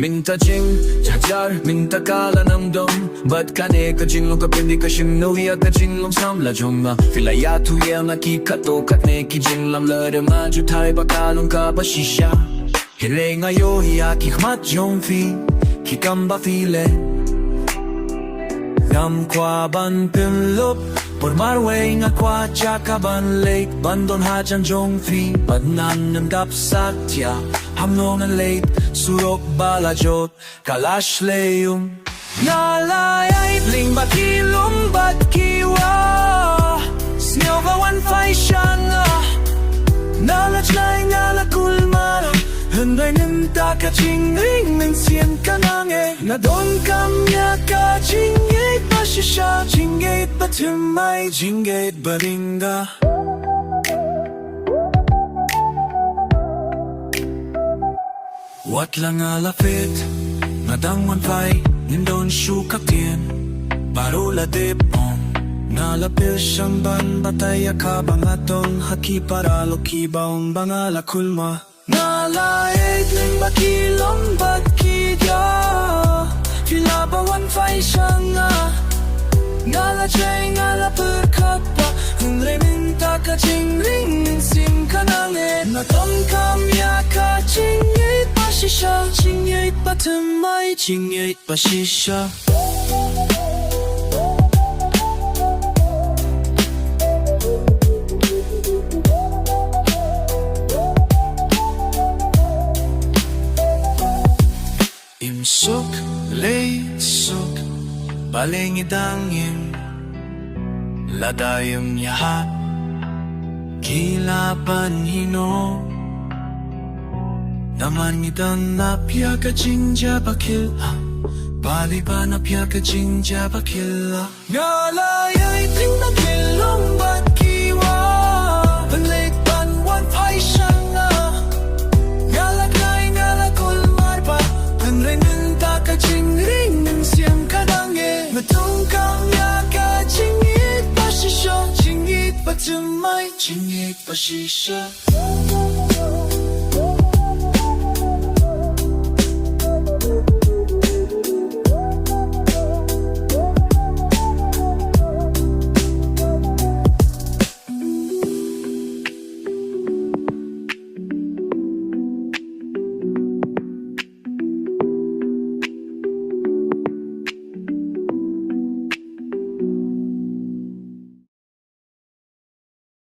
Minta jing, jajar, minta kala ng dom Ba't kane ka jinglong kapindi ka shinnuhi at ka jinglong samla jongma Filaya tuya na ki kato kat ne ki jinglam lade ma jutai bakalong ka ba shisha Hile ngayo hiya ki khmat jong fi ki kamba file Nam kwa ban pinlup Por marway nga kwa chaka ban late Bandon hajan jong fi Padnan ng kapsatya Hamnong ang late Surok balajot Kalash leyum Nalayay Bling bakilong bat kiwa Snyoga wan fay shanga Nalachlay nalakulmara Henday ninta ka chingring Ning sien kanange Nadon kamya ka chingate pa shisha Chingate pa timay Chingate ba ringa Wat lang alapit Nadangwan fay Nindon syukak tien Barula dipong Nalapil siyang ban Bataya ka bang atong Haki para loki baong bangala kulma Nalayay ling bakilong bat kidya Filabawan fay siyang Nalachay nalapir kapa Henry minta ka chingring Ninsim ka nange Natong kamya ka chingate pa shisha Chingate pa tumay Chingate pa shisha Imsok, leitsok Balingidangin Ladayam yahat Kilapan hino Naman ngidan napya ka jinja bakila Bali pa napya ka jinja bakila Ngalayay ting nakilong bat kiwa Banlik banwan pay shanga Ngalagay ngalakul marpa Panrinin ta ka jingring Nang siyang kadange Matong kamya ka jingit pa shisha Jingit pa tumay Jingit pa shisha